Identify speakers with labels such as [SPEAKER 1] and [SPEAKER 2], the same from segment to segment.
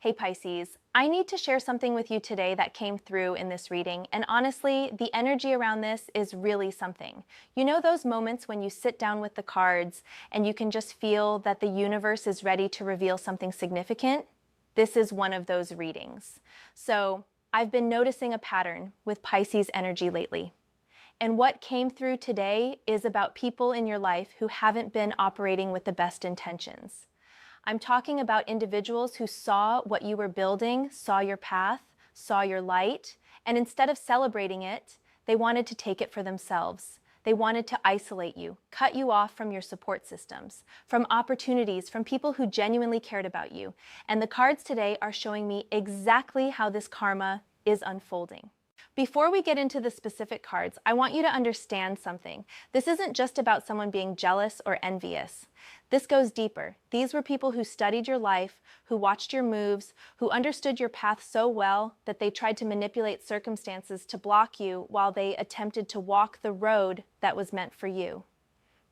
[SPEAKER 1] Hey Pisces, I need to share something with you today that came through in this reading, and honestly, the energy around this is really something. You know those moments when you sit down with the cards and you can just feel that the universe is ready to reveal something significant? This is one of those readings. So, I've been noticing a pattern with Pisces energy lately. And what came through today is about people in your life who haven't been operating with the best intentions. I'm talking about individuals who saw what you were building, saw your path, saw your light, and instead of celebrating it, they wanted to take it for themselves. They wanted to isolate you, cut you off from your support systems, from opportunities, from people who genuinely cared about you. And the cards today are showing me exactly how this karma is unfolding. Before we get into the specific cards, I want you to understand something. This isn't just about someone being jealous or envious. This goes deeper. These were people who studied your life, who watched your moves, who understood your path so well that they tried to manipulate circumstances to block you while they attempted to walk the road that was meant for you.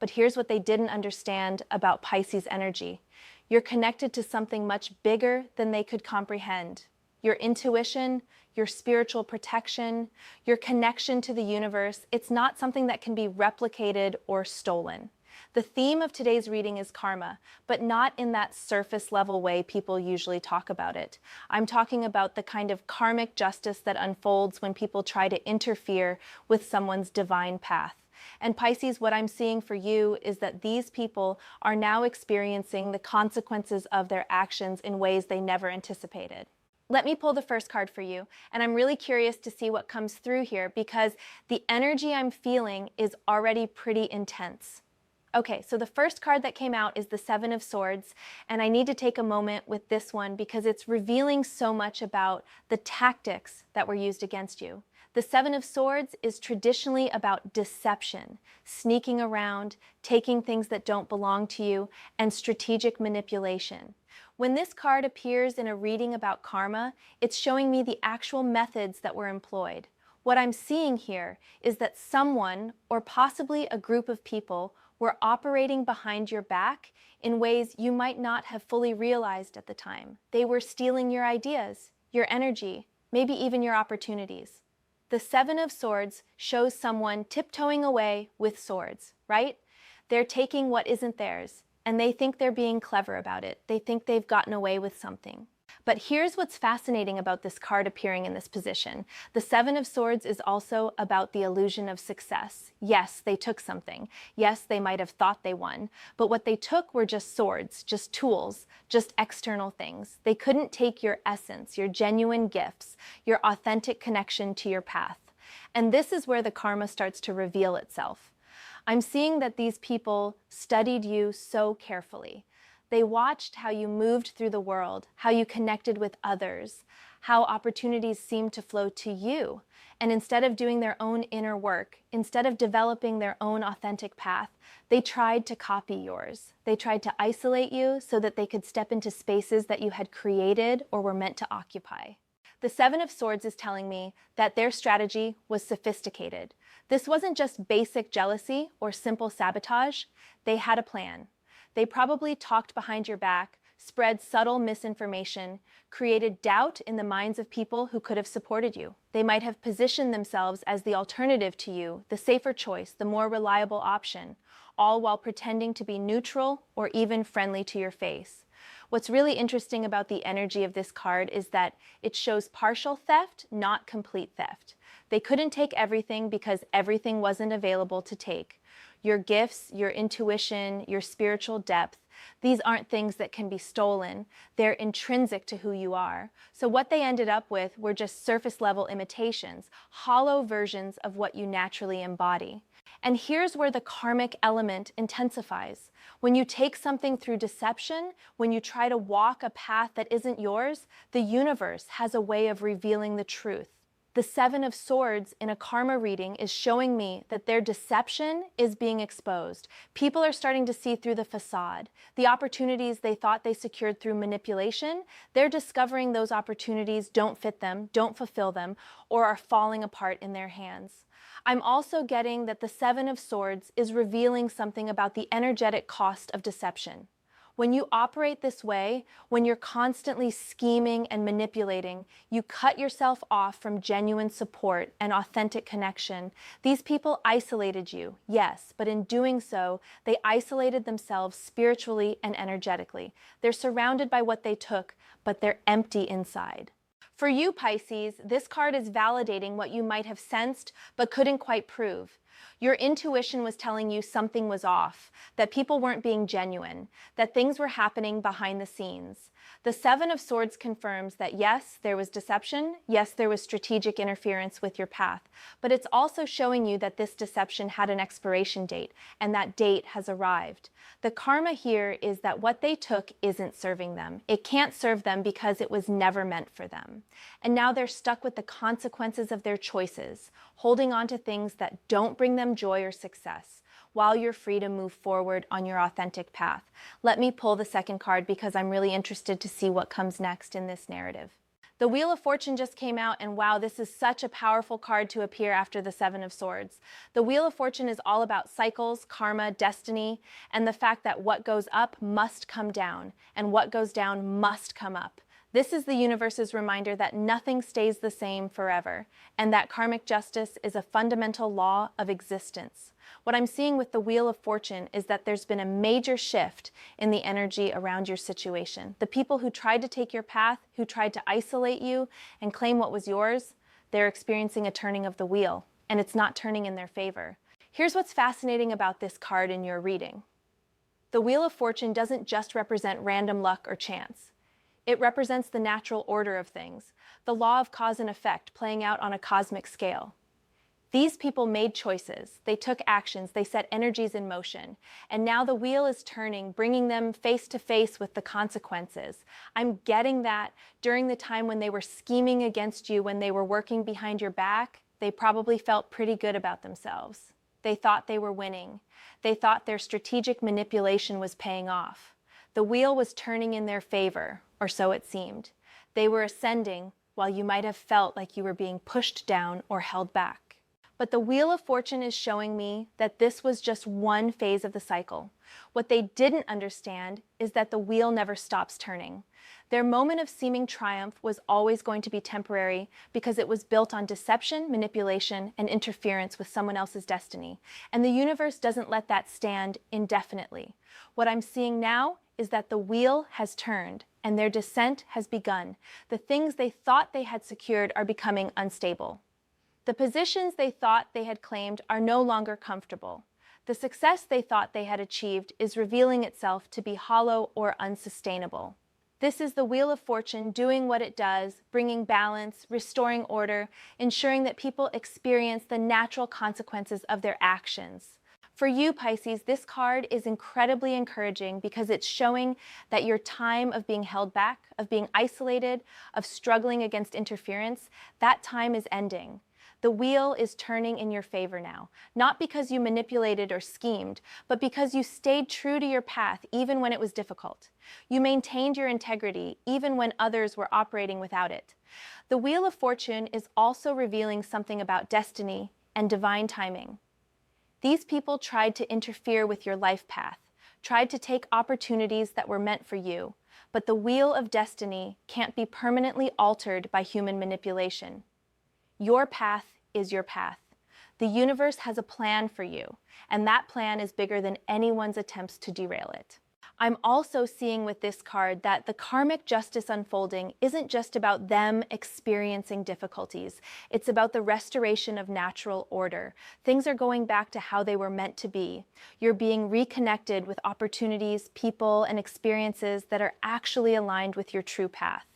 [SPEAKER 1] But here's what they didn't understand about Pisces energy. You're connected to something much bigger than they could comprehend. Your intuition, your spiritual protection, your connection to the universe, it's not something that can be replicated or stolen. The theme of today's reading is karma, but not in that surface level way people usually talk about it. I'm talking about the kind of karmic justice that unfolds when people try to interfere with someone's divine path. And Pisces, what I'm seeing for you is that these people are now experiencing the consequences of their actions in ways they never anticipated. Let me pull the first card for you, and I'm really curious to see what comes through here because the energy I'm feeling is already pretty intense. Okay, so the first card that came out is the Seven of Swords, and I need to take a moment with this one because it's revealing so much about the tactics that were used against you. The Seven of Swords is traditionally about deception, sneaking around, taking things that don't belong to you, and strategic manipulation. When this card appears in a reading about karma, it's showing me the actual methods that were employed. What I'm seeing here is that someone, or possibly a group of people, were operating behind your back in ways you might not have fully realized at the time. They were stealing your ideas, your energy, maybe even your opportunities. The Seven of Swords shows someone tiptoeing away with swords, right? They're taking what isn't theirs, and they think they're being clever about it. They think they've gotten away with something. But here's what's fascinating about this card appearing in this position. The Seven of Swords is also about the illusion of success. Yes, they took something. Yes, they might have thought they won. But what they took were just swords, just tools, just external things. They couldn't take your essence, your genuine gifts, your authentic connection to your path. And this is where the karma starts to reveal itself. I'm seeing that these people studied you so carefully. They watched how you moved through the world, how you connected with others, how opportunities seemed to flow to you. And instead of doing their own inner work, instead of developing their own authentic path, they tried to copy yours. They tried to isolate you so that they could step into spaces that you had created or were meant to occupy. The Seven of Swords is telling me that their strategy was sophisticated. This wasn't just basic jealousy or simple sabotage. They had a plan. They probably talked behind your back, spread subtle misinformation, created doubt in the minds of people who could have supported you. They might have positioned themselves as the alternative to you, the safer choice, the more reliable option, all while pretending to be neutral or even friendly to your face. What's really interesting about the energy of this card is that it shows partial theft, not complete theft. They couldn't take everything because everything wasn't available to take. Your gifts, your intuition, your spiritual depth, these aren't things that can be stolen. They're intrinsic to who you are. So what they ended up with were just surface level imitations, hollow versions of what you naturally embody. And here's where the karmic element intensifies. When you take something through deception, when you try to walk a path that isn't yours, the universe has a way of revealing the truth. The Seven of Swords in a karma reading is showing me that their deception is being exposed. People are starting to see through the facade. The opportunities they thought they secured through manipulation, they're discovering those opportunities don't fit them, don't fulfill them, or are falling apart in their hands. I'm also getting that the Seven of Swords is revealing something about the energetic cost of deception. When you operate this way, when you're constantly scheming and manipulating, you cut yourself off from genuine support and authentic connection. These people isolated you, yes, but in doing so, they isolated themselves spiritually and energetically. They're surrounded by what they took, but they're empty inside. For you, Pisces, this card is validating what you might have sensed but couldn't quite prove. Your intuition was telling you something was off, that people weren't being genuine, that things were happening behind the scenes. The Seven of Swords confirms that yes, there was deception, yes, there was strategic interference with your path, but it's also showing you that this deception had an expiration date, and that date has arrived. The karma here is that what they took isn't serving them. It can't serve them because it was never meant for them. And now they're stuck with the consequences of their choices, holding on to things that don't bring them joy or success, while you're free to move forward on your authentic path. Let me pull the second card because I'm really interested to see what comes next in this narrative. The Wheel of Fortune just came out, and wow, this is such a powerful card to appear after the Seven of Swords. The Wheel of Fortune is all about cycles, karma, destiny, and the fact that what goes up must come down, and what goes down must come up. This is the universe's reminder that nothing stays the same forever, and that karmic justice is a fundamental law of existence. What I'm seeing with the Wheel of Fortune is that there's been a major shift in the energy around your situation. The people who tried to take your path, who tried to isolate you and claim what was yours, they're experiencing a turning of the wheel, and it's not turning in their favor. Here's what's fascinating about this card in your reading. The Wheel of Fortune doesn't just represent random luck or chance. It represents the natural order of things, the law of cause and effect playing out on a cosmic scale. These people made choices, they took actions, they set energies in motion, and now the wheel is turning, bringing them face to face with the consequences. I'm getting that during the time when they were scheming against you, when they were working behind your back, they probably felt pretty good about themselves. They thought they were winning. They thought their strategic manipulation was paying off. The wheel was turning in their favor, or so it seemed. They were ascending while you might have felt like you were being pushed down or held back. But the Wheel of Fortune is showing me that this was just one phase of the cycle. What they didn't understand is that the wheel never stops turning. Their moment of seeming triumph was always going to be temporary because it was built on deception, manipulation, and interference with someone else's destiny. And the universe doesn't let that stand indefinitely. What I'm seeing now is that the wheel has turned and their descent has begun. The things they thought they had secured are becoming unstable. The positions they thought they had claimed are no longer comfortable. The success they thought they had achieved is revealing itself to be hollow or unsustainable. This is the Wheel of Fortune doing what it does, bringing balance, restoring order, ensuring that people experience the natural consequences of their actions. For you, Pisces, this card is incredibly encouraging because it's showing that your time of being held back, of being isolated, of struggling against interference, that time is ending. The wheel is turning in your favor now, not because you manipulated or schemed, but because you stayed true to your path even when it was difficult. You maintained your integrity even when others were operating without it. The Wheel of Fortune is also revealing something about destiny and divine timing. These people tried to interfere with your life path, tried to take opportunities that were meant for you, but the wheel of destiny can't be permanently altered by human manipulation. Your path is your path. The universe has a plan for you, and that plan is bigger than anyone's attempts to derail it. I'm also seeing with this card that the karmic justice unfolding isn't just about them experiencing difficulties. It's about the restoration of natural order. Things are going back to how they were meant to be. You're being reconnected with opportunities, people, and experiences that are actually aligned with your true path.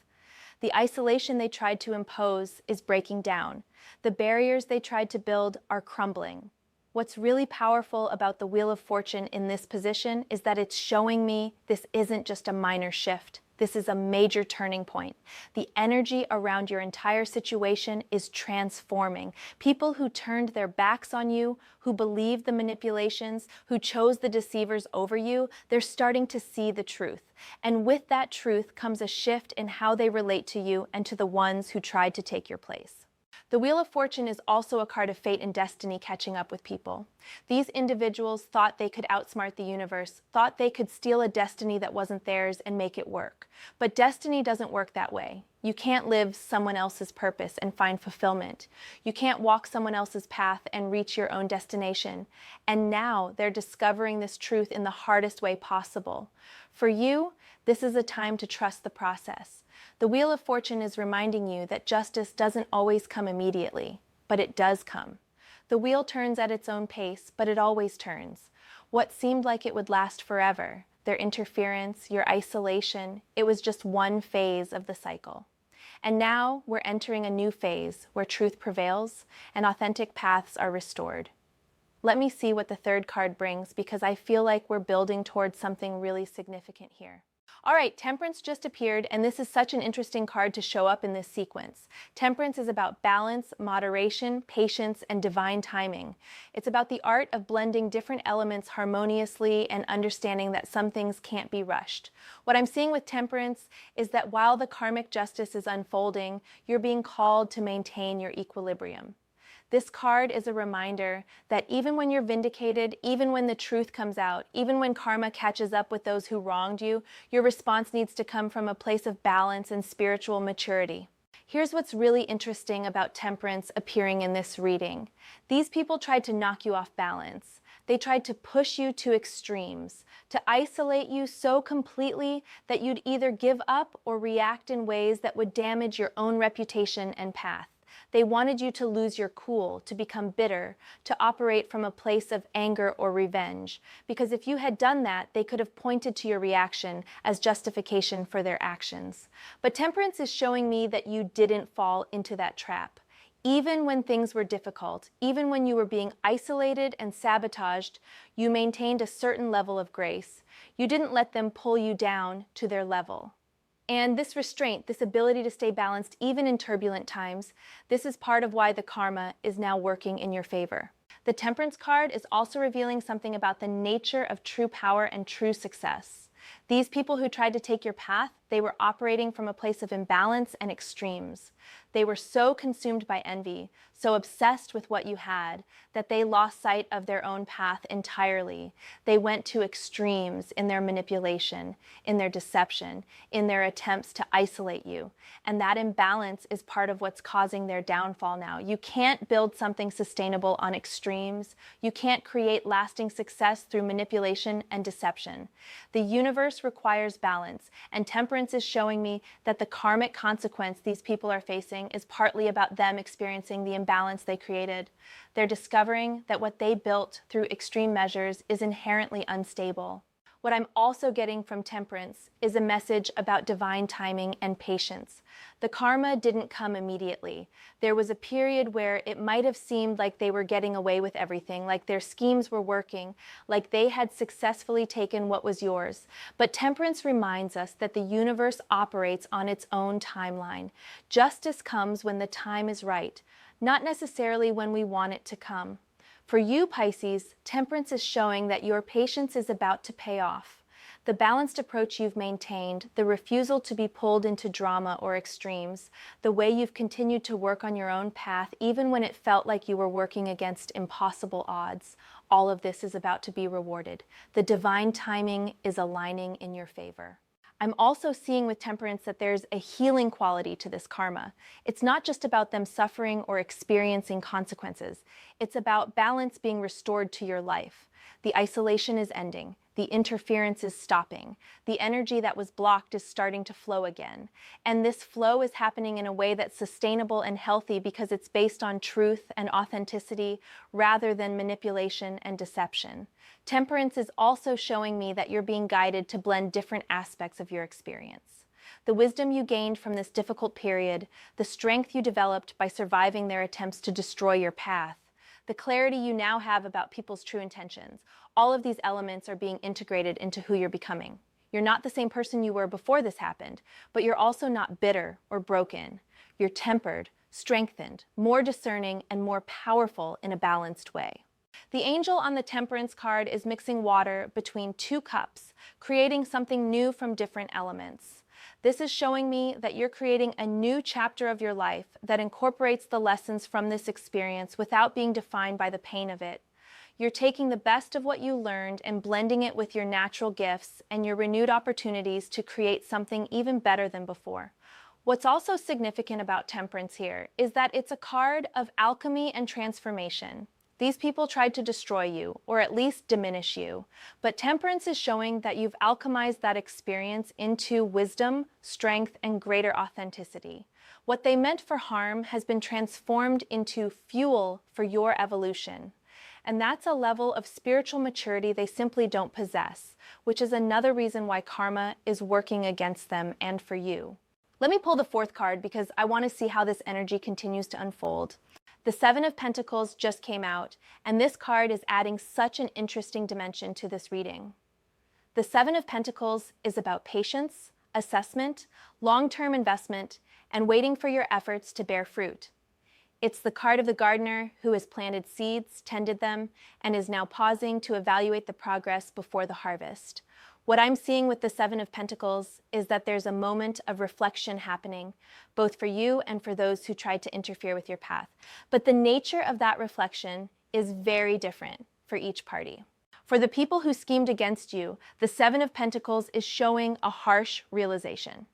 [SPEAKER 1] The isolation they tried to impose is breaking down. The barriers they tried to build are crumbling. What's really powerful about the Wheel of Fortune in this position is that it's showing me this isn't just a minor shift. This is a major turning point. The energy around your entire situation is transforming. People who turned their backs on you, who believed the manipulations, who chose the deceivers over you, they're starting to see the truth. And with that truth comes a shift in how they relate to you and to the ones who tried to take your place. The Wheel of Fortune is also a card of fate and destiny catching up with people. These individuals thought they could outsmart the universe, thought they could steal a destiny that wasn't theirs and make it work. But destiny doesn't work that way. You can't live someone else's purpose and find fulfillment. You can't walk someone else's path and reach your own destination. And now they're discovering this truth in the hardest way possible. For you, this is a time to trust the process. The Wheel of Fortune is reminding you that justice doesn't always come immediately, but it does come. The wheel turns at its own pace, but it always turns. What seemed like it would last forever, their interference, your isolation, it was just one phase of the cycle. And now we're entering a new phase where truth prevails and authentic paths are restored. Let me see what the third card brings, because I feel like we're building towards something really significant here. All right, Temperance just appeared, and this is such an interesting card to show up in this sequence. Temperance is about balance, moderation, patience, and divine timing. It's about the art of blending different elements harmoniously and understanding that some things can't be rushed. What I'm seeing with Temperance is that while the karmic justice is unfolding, you're being called to maintain your equilibrium. This card is a reminder that even when you're vindicated, even when the truth comes out, even when karma catches up with those who wronged you, your response needs to come from a place of balance and spiritual maturity. Here's what's really interesting about Temperance appearing in this reading. These people tried to knock you off balance. They tried to push you to extremes, to isolate you so completely that you'd either give up or react in ways that would damage your own reputation and path. They wanted you to lose your cool, to become bitter, to operate from a place of anger or revenge. Because if you had done that, they could have pointed to your reaction as justification for their actions. But Temperance is showing me that you didn't fall into that trap. Even when things were difficult, even when you were being isolated and sabotaged, you maintained a certain level of grace. You didn't let them pull you down to their level. And this restraint, this ability to stay balanced even in turbulent times, this is part of why the karma is now working in your favor. The Temperance card is also revealing something about the nature of true power and true success. These people who tried to take your path, they were operating from a place of imbalance and extremes. They were so consumed by envy, so obsessed with what you had, that they lost sight of their own path entirely. They went to extremes in their manipulation, in their deception, in their attempts to isolate you. And that imbalance is part of what's causing their downfall now. You can't build something sustainable on extremes. You can't create lasting success through manipulation and deception. The universe requires balance, and Temperance is showing me that the karmic consequence these people are facing is partly about them experiencing the imbalance they created. They're discovering that what they built through extreme measures is inherently unstable. What I'm also getting from Temperance is a message about divine timing and patience. The karma didn't come immediately. There was a period where it might have seemed like they were getting away with everything, like their schemes were working, like they had successfully taken what was yours. But Temperance reminds us that the universe operates on its own timeline. Justice comes when the time is right, not necessarily when we want it to come. For you, Pisces, Temperance is showing that your patience is about to pay off. The balanced approach you've maintained, the refusal to be pulled into drama or extremes, the way you've continued to work on your own path even when it felt like you were working against impossible odds, all of this is about to be rewarded. The divine timing is aligning in your favor. I'm also seeing with Temperance that there's a healing quality to this karma. It's not just about them suffering or experiencing consequences. It's about balance being restored to your life. The isolation is ending. The interference is stopping. The energy that was blocked is starting to flow again. And this flow is happening in a way that's sustainable and healthy because it's based on truth and authenticity rather than manipulation and deception. Temperance is also showing me that you're being guided to blend different aspects of your experience. The wisdom you gained from this difficult period, the strength you developed by surviving their attempts to destroy your path, the clarity you now have about people's true intentions, all of these elements are being integrated into who you're becoming. You're not the same person you were before this happened, but you're also not bitter or broken. You're tempered, strengthened, more discerning, and more powerful in a balanced way. The angel on the Temperance card is mixing water between two cups, creating something new from different elements. This is showing me that you're creating a new chapter of your life that incorporates the lessons from this experience without being defined by the pain of it. You're taking the best of what you learned and blending it with your natural gifts and your renewed opportunities to create something even better than before. What's also significant about Temperance here is that it's a card of alchemy and transformation. These people tried to destroy you, or at least diminish you, but Temperance is showing that you've alchemized that experience into wisdom, strength, and greater authenticity. What they meant for harm has been transformed into fuel for your evolution. And that's a level of spiritual maturity they simply don't possess, which is another reason why karma is working against them and for you. Let me pull the fourth card because I want to see how this energy continues to unfold. The Seven of Pentacles just came out, and this card is adding such an interesting dimension to this reading. The Seven of Pentacles is about patience, assessment, long-term investment, and waiting for your efforts to bear fruit. It's the card of the gardener who has planted seeds, tended them, and is now pausing to evaluate the progress before the harvest. What I'm seeing with the Seven of Pentacles is that there's a moment of reflection happening, both for you and for those who tried to interfere with your path. But the nature of that reflection is very different for each party. For the people who schemed against you, the Seven of Pentacles is showing a harsh realization.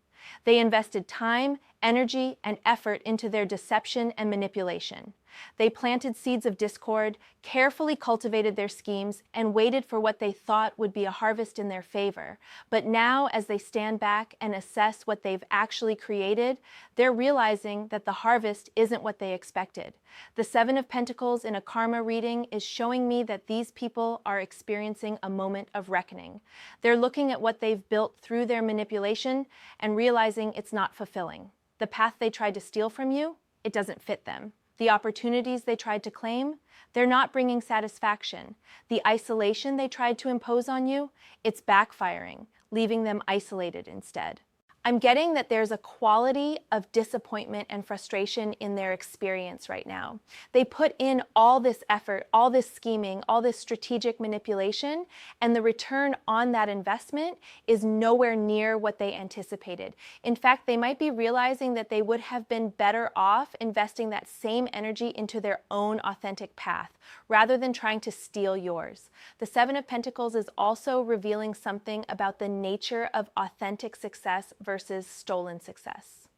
[SPEAKER 1] They invested time, energy, and effort into their deception and manipulation. They planted seeds of discord, carefully cultivated their schemes, and waited for what they thought would be a harvest in their favor. But now, as they stand back and assess what they've actually created, they're realizing that the harvest isn't what they expected. The Seven of Pentacles in a karma reading is showing me that these people are experiencing a moment of reckoning. They're looking at what they've built through their manipulation and realizing it's not fulfilling. The path they tried to steal from you, it doesn't fit them. The opportunities they tried to claim, they're not bringing satisfaction. The isolation they tried to impose on you, it's backfiring, leaving them isolated instead. I'm getting that there's a quality of disappointment and frustration in their experience right now. They put in all this effort, all this scheming, all this strategic manipulation, and the return on that investment is nowhere near what they anticipated. In fact, they might be realizing that they would have been better off investing that same energy into their own authentic path, rather than trying to steal yours. The Seven of Pentacles is also revealing something about the nature of authentic success versus stolen success.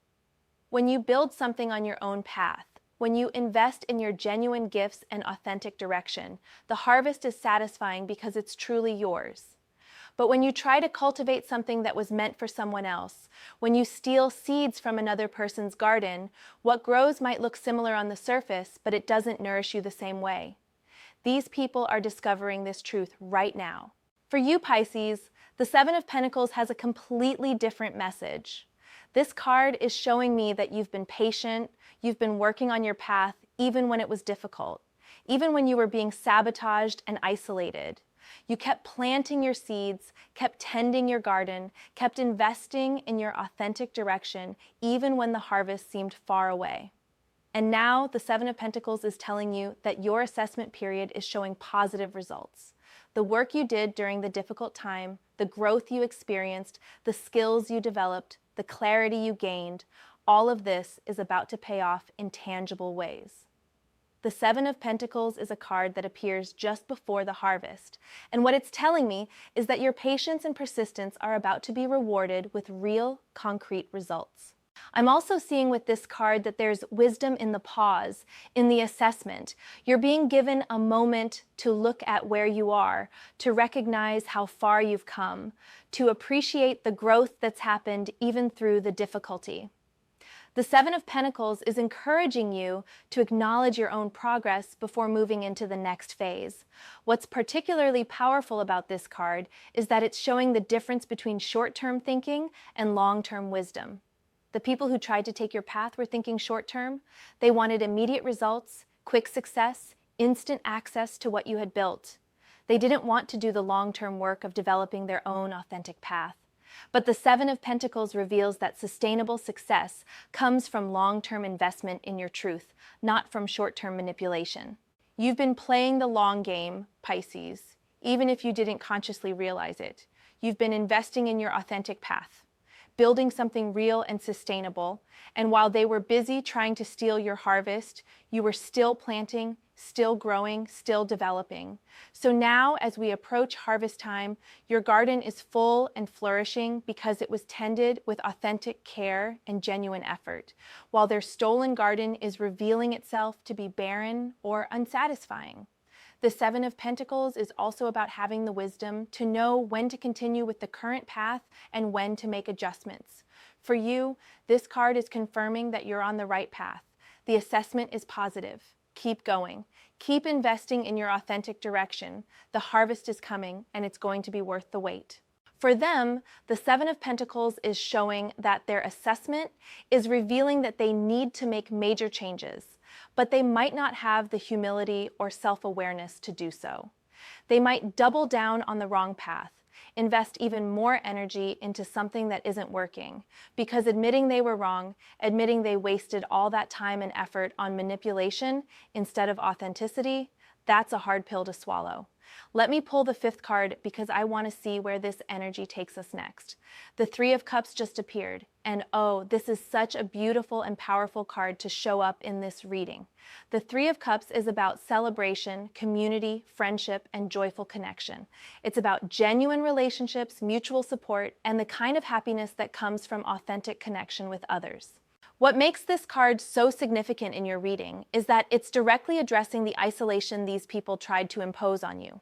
[SPEAKER 1] When you build something on your own path, when you invest in your genuine gifts and authentic direction, the harvest is satisfying because it's truly yours. But when you try to cultivate something that was meant for someone else, when you steal seeds from another person's garden, what grows might look similar on the surface, but it doesn't nourish you the same way. These people are discovering this truth right now. For you, Pisces, the Seven of Pentacles has a completely different message. This card is showing me that you've been patient, you've been working on your path even when it was difficult, even when you were being sabotaged and isolated. You kept planting your seeds, kept tending your garden, kept investing in your authentic direction, even when the harvest seemed far away. And now the Seven of Pentacles is telling you that your assessment period is showing positive results. The work you did during the difficult time, the growth you experienced, the skills you developed, the clarity you gained, all of this is about to pay off in tangible ways. The Seven of Pentacles is a card that appears just before the harvest, and what it's telling me is that your patience and persistence are about to be rewarded with real, concrete results. I'm also seeing with this card that there's wisdom in the pause, in the assessment. You're being given a moment to look at where you are, to recognize how far you've come, to appreciate the growth that's happened even through the difficulty. The Seven of Pentacles is encouraging you to acknowledge your own progress before moving into the next phase. What's particularly powerful about this card is that it's showing the difference between short-term thinking and long-term wisdom. The people who tried to take your path were thinking short-term. They wanted immediate results, quick success, instant access to what you had built. They didn't want to do the long-term work of developing their own authentic path. But the Seven of Pentacles reveals that sustainable success comes from long-term investment in your truth, not from short-term manipulation. You've been playing the long game, Pisces, even if you didn't consciously realize it. You've been investing in your authentic path, building something real and sustainable. And while they were busy trying to steal your harvest, you were still planting, still growing, still developing. So now, as we approach harvest time, your garden is full and flourishing because it was tended with authentic care and genuine effort, while their stolen garden is revealing itself to be barren or unsatisfying. The Seven of Pentacles is also about having the wisdom to know when to continue with the current path and when to make adjustments. For you, this card is confirming that you're on the right path. The assessment is positive. Keep going. Keep investing in your authentic direction. The harvest is coming, and it's going to be worth the wait. For them, the Seven of Pentacles is showing that their assessment is revealing that they need to make major changes, but they might not have the humility or self-awareness to do so. They might double down on the wrong path, invest even more energy into something that isn't working, because admitting they were wrong, admitting they wasted all that time and effort on manipulation instead of authenticity, that's a hard pill to swallow. Let me pull the fifth card because I want to see where this energy takes us next. The Three of Cups just appeared, and oh, this is such a beautiful and powerful card to show up in this reading. The Three of Cups is about celebration, community, friendship, and joyful connection. It's about genuine relationships, mutual support, and the kind of happiness that comes from authentic connection with others. What makes this card so significant in your reading is that it's directly addressing the isolation these people tried to impose on you.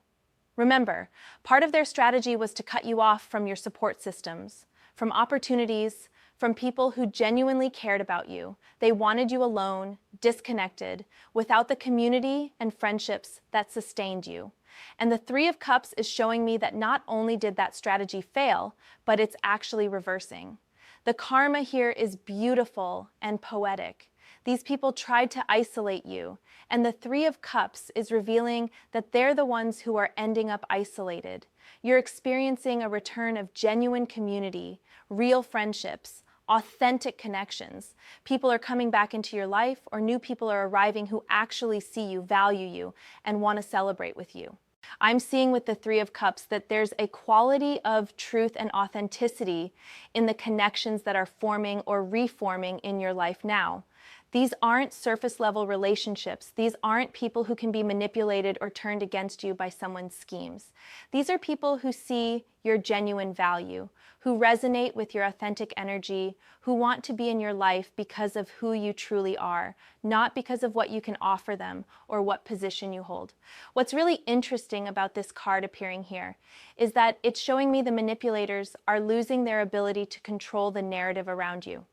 [SPEAKER 1] Remember, part of their strategy was to cut you off from your support systems, from opportunities, from people who genuinely cared about you. They wanted you alone, disconnected, without the community and friendships that sustained you. And the Three of Cups is showing me that not only did that strategy fail, but it's actually reversing. The karma here is beautiful and poetic. These people tried to isolate you, and the Three of Cups is revealing that they're the ones who are ending up isolated. You're experiencing a return of genuine community, real friendships, authentic connections. People are coming back into your life, or new people are arriving who actually see you, value you, and want to celebrate with you. I'm seeing with the Three of Cups that there's a quality of truth and authenticity in the connections that are forming or reforming in your life now. These aren't surface level relationships. These aren't people who can be manipulated or turned against you by someone's schemes. These are people who see your genuine value, who resonate with your authentic energy, who want to be in your life because of who you truly are, not because of what you can offer them or what position you hold. What's really interesting about this card appearing here is that it's showing me the manipulators are losing their ability to control the narrative around you.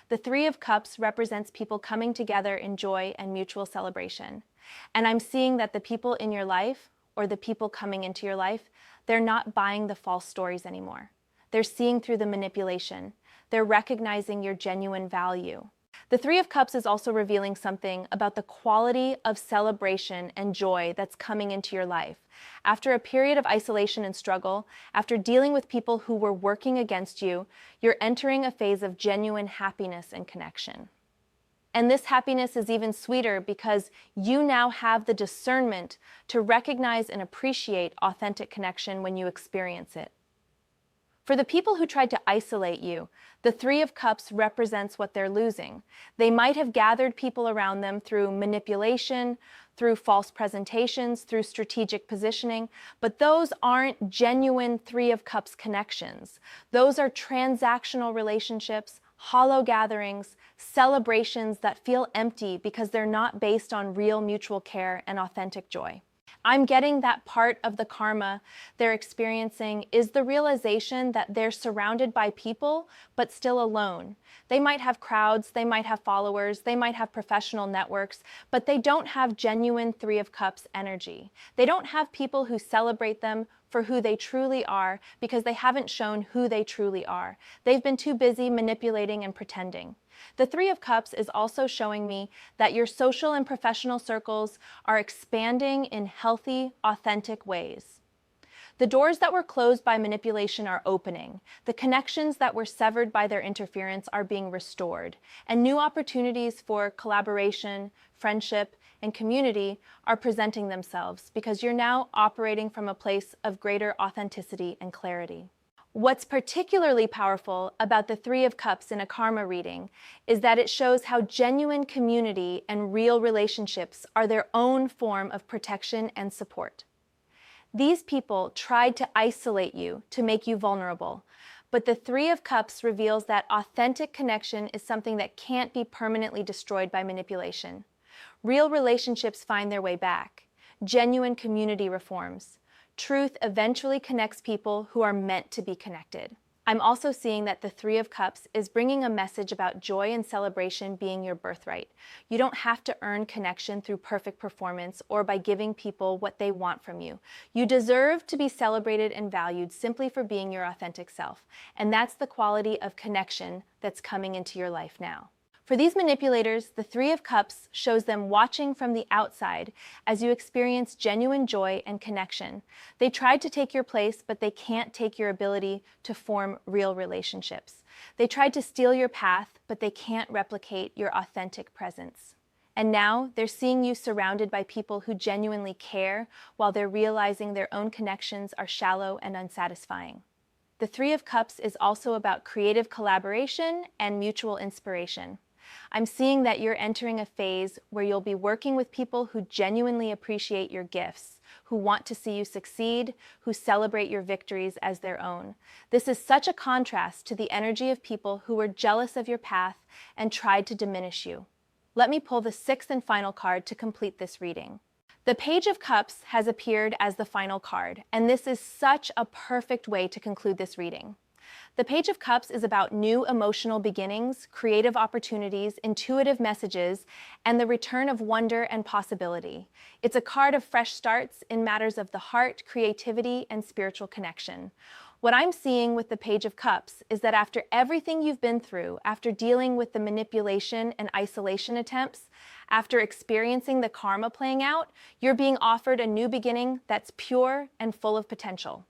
[SPEAKER 1] The Three of Cups represents people coming together in joy and mutual celebration. And I'm seeing that the people in your life, or the people coming into your life, they're not buying the false stories anymore. They're seeing through the manipulation. They're recognizing your genuine value. The Three of Cups is also revealing something about the quality of celebration and joy that's coming into your life. After a period of isolation and struggle, after dealing with people who were working against you, you're entering a phase of genuine happiness and connection. And this happiness is even sweeter because you now have the discernment to recognize and appreciate authentic connection when you experience it. For the people who tried to isolate you, the Three of Cups represents what they're losing. They might have gathered people around them through manipulation, through false presentations, through strategic positioning, but those aren't genuine Three of Cups connections. Those are transactional relationships, hollow gatherings, celebrations that feel empty because they're not based on real mutual care and authentic joy. I'm getting that part of the karma they're experiencing is the realization that they're surrounded by people, but still alone. They might have crowds, they might have followers, they might have professional networks, but they don't have genuine Three of Cups energy. They don't have people who celebrate them for who they truly are because they haven't shown who they truly are. They've been too busy manipulating and pretending. The Three of Cups is also showing me that your social and professional circles are expanding in healthy, authentic ways. The doors that were closed by manipulation are opening. The connections that were severed by their interference are being restored. And new opportunities for collaboration, friendship, and community are presenting themselves because you're now operating from a place of greater authenticity and clarity. What's particularly powerful about the Three of Cups in a karma reading is that it shows how genuine community and real relationships are their own form of protection and support. These people tried to isolate you to make you vulnerable, but the Three of Cups reveals that authentic connection is something that can't be permanently destroyed by manipulation. Real relationships find their way back. Genuine community reforms. Truth eventually connects people who are meant to be connected. I'm also seeing that the Three of Cups is bringing a message about joy and celebration being your birthright. You don't have to earn connection through perfect performance or by giving people what they want from you. You deserve to be celebrated and valued simply for being your authentic self. And that's the quality of connection that's coming into your life now. For these manipulators, the Three of Cups shows them watching from the outside as you experience genuine joy and connection. They tried to take your place, but they can't take your ability to form real relationships. They tried to steal your path, but they can't replicate your authentic presence. And now they're seeing you surrounded by people who genuinely care while they're realizing their own connections are shallow and unsatisfying. The Three of Cups is also about creative collaboration and mutual inspiration. I'm seeing that you're entering a phase where you'll be working with people who genuinely appreciate your gifts, who want to see you succeed, who celebrate your victories as their own. This is such a contrast to the energy of people who were jealous of your path and tried to diminish you. Let me pull the sixth and final card to complete this reading. The Page of Cups has appeared as the final card, and this is such a perfect way to conclude this reading. The Page of Cups is about new emotional beginnings, creative opportunities, intuitive messages, and the return of wonder and possibility. It's a card of fresh starts in matters of the heart, creativity, and spiritual connection. What I'm seeing with the Page of Cups is that after everything you've been through, after dealing with the manipulation and isolation attempts, after experiencing the karma playing out, you're being offered a new beginning that's pure and full of potential.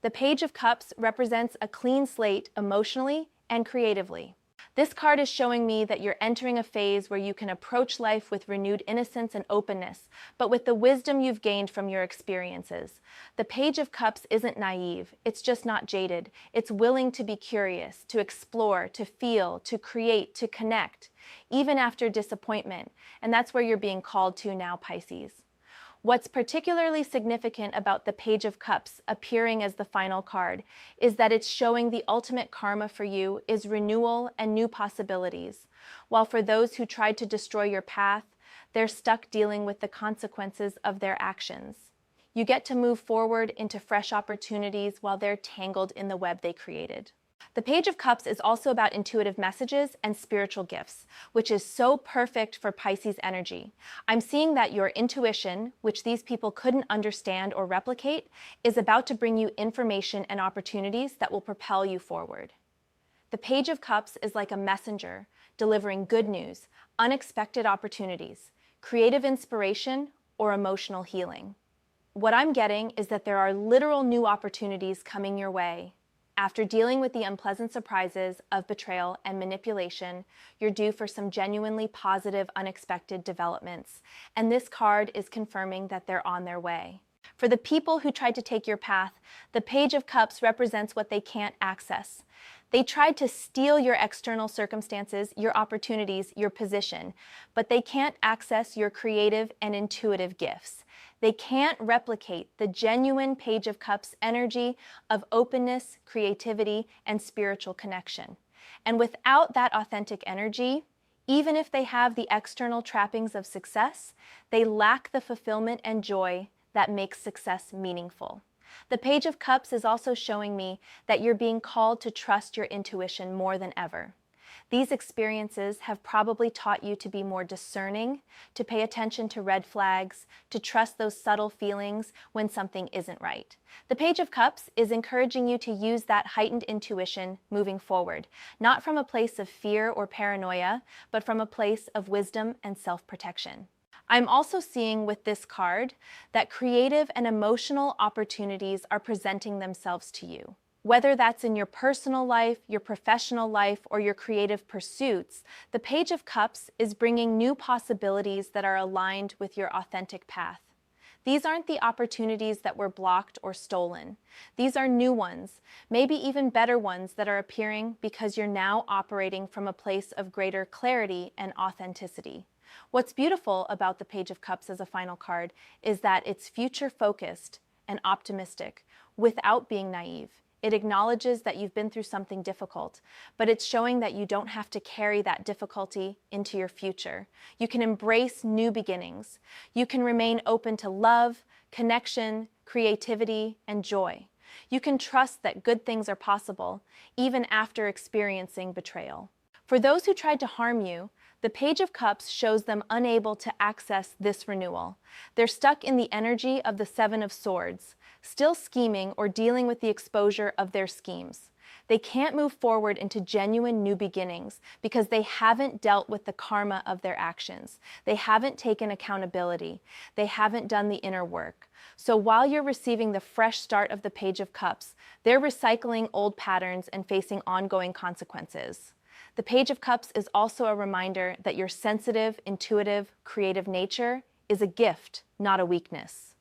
[SPEAKER 1] The Page of Cups represents a clean slate emotionally and creatively. This card is showing me that you're entering a phase where you can approach life with renewed innocence and openness, but with the wisdom you've gained from your experiences. The Page of Cups isn't naive, it's just not jaded. It's willing to be curious, to explore, to feel, to create, to connect, even after disappointment. And that's where you're being called to now, Pisces. What's particularly significant about the Page of Cups appearing as the final card is that it's showing the ultimate karma for you is renewal and new possibilities, while for those who tried to destroy your path, they're stuck dealing with the consequences of their actions. You get to move forward into fresh opportunities while they're tangled in the web they created. The Page of Cups is also about intuitive messages and spiritual gifts, which is so perfect for Pisces energy. I'm seeing that your intuition, which these people couldn't understand or replicate, is about to bring you information and opportunities that will propel you forward. The Page of Cups is like a messenger, delivering good news, unexpected opportunities, creative inspiration, or emotional healing. What I'm getting is that there are literal new opportunities coming your way. After dealing with the unpleasant surprises of betrayal and manipulation, you're due for some genuinely positive, unexpected developments, and this card is confirming that they're on their way. For the people who tried to take your path, the Page of Cups represents what they can't access. They tried to steal your external circumstances, your opportunities, your position, but they can't access your creative and intuitive gifts. They can't replicate the genuine Page of Cups energy of openness, creativity, and spiritual connection. And without that authentic energy, even if they have the external trappings of success, they lack the fulfillment and joy that makes success meaningful. The Page of Cups is also showing me that you're being called to trust your intuition more than ever. These experiences have probably taught you to be more discerning, to pay attention to red flags, to trust those subtle feelings when something isn't right. The Page of Cups is encouraging you to use that heightened intuition moving forward, not from a place of fear or paranoia, but from a place of wisdom and self-protection. I'm also seeing with this card that creative and emotional opportunities are presenting themselves to you. Whether that's in your personal life, your professional life, or your creative pursuits, the Page of Cups is bringing new possibilities that are aligned with your authentic path. These aren't the opportunities that were blocked or stolen. These are new ones, maybe even better ones that are appearing because you're now operating from a place of greater clarity and authenticity. What's beautiful about the Page of Cups as a final card is that it's future-focused and optimistic without being naive. It acknowledges that you've been through something difficult, but it's showing that you don't have to carry that difficulty into your future. You can embrace new beginnings. You can remain open to love, connection, creativity, and joy. You can trust that good things are possible, even after experiencing betrayal. For those who tried to harm you, the Page of Cups shows them unable to access this renewal. They're stuck in the energy of the Seven of Swords, still scheming or dealing with the exposure of their schemes. They can't move forward into genuine new beginnings because they haven't dealt with the karma of their actions. They haven't taken accountability. They haven't done the inner work. So while you're receiving the fresh start of the Page of Cups, they're recycling old patterns and facing ongoing consequences. The Page of Cups is also a reminder that your sensitive, intuitive, creative nature is a gift, not a weakness.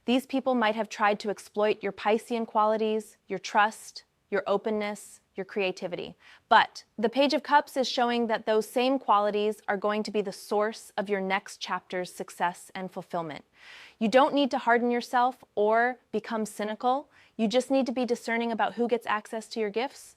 [SPEAKER 1] These people might have tried to exploit your Piscean qualities, your trust, your openness, your creativity. But the Page of Cups is showing that those same qualities are going to be the source of your next chapter's success and fulfillment. You don't need to harden yourself or become cynical. You just need to be discerning about who gets access to your gifts.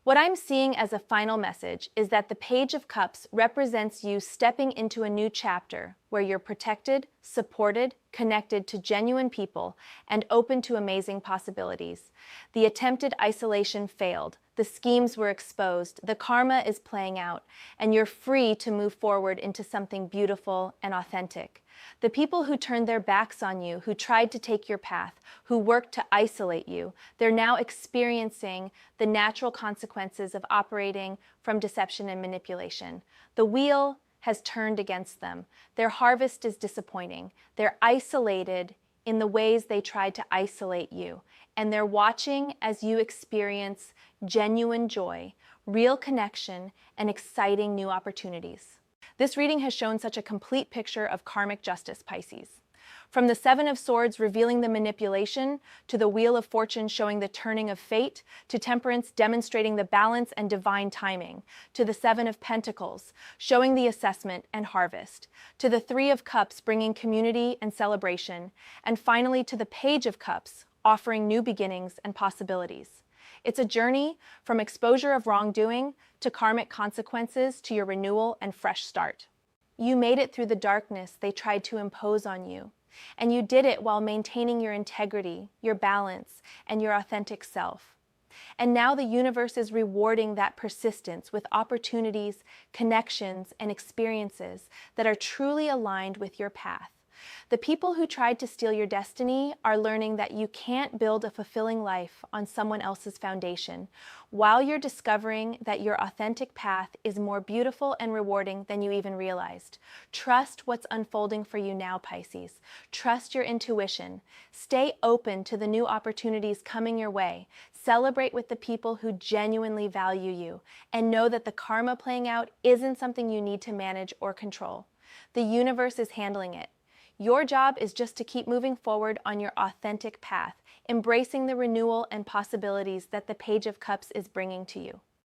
[SPEAKER 1] What I'm seeing as a final message is that the Page of Cups represents you stepping into a new chapter where you're protected, supported, connected to genuine people, and open to amazing possibilities. The attempted isolation failed, the schemes were exposed, the karma is playing out, and you're free to move forward into something beautiful and authentic. The people who turned their backs on you, who tried to take your path, who worked to isolate you, they're now experiencing the natural consequences of operating from deception and manipulation. The wheel has turned against them. Their harvest is disappointing. They're isolated in the ways they tried to isolate you, and they're watching as you experience genuine joy, real connection, and exciting new opportunities. This reading has shown such a complete picture of karmic justice, Pisces. From the Seven of Swords revealing the manipulation, to the Wheel of Fortune showing the turning of fate, to Temperance demonstrating the balance and divine timing, to the Seven of Pentacles showing the assessment and harvest, to the Three of Cups bringing community and celebration, and finally to the Page of Cups offering new beginnings and possibilities. It's a journey from exposure of wrongdoing to karmic consequences to your renewal and fresh start. You made it through the darkness they tried to impose on you, and you did it while maintaining your integrity, your balance, and your authentic self. And now the universe is rewarding that persistence with opportunities, connections, and experiences that are truly aligned with your path. The people who tried to steal your destiny are learning that you can't build a fulfilling life on someone else's foundation, while you're discovering that your authentic path is more beautiful and rewarding than you even realized. Trust what's unfolding for you now, Pisces. Trust your intuition. Stay open to the new opportunities coming your way. Celebrate with the people who genuinely value you, and know that the karma playing out isn't something you need to manage or control. The universe is handling it. Your job is just to keep moving forward on your authentic path, embracing the renewal and possibilities that the Page of Cups is bringing to you.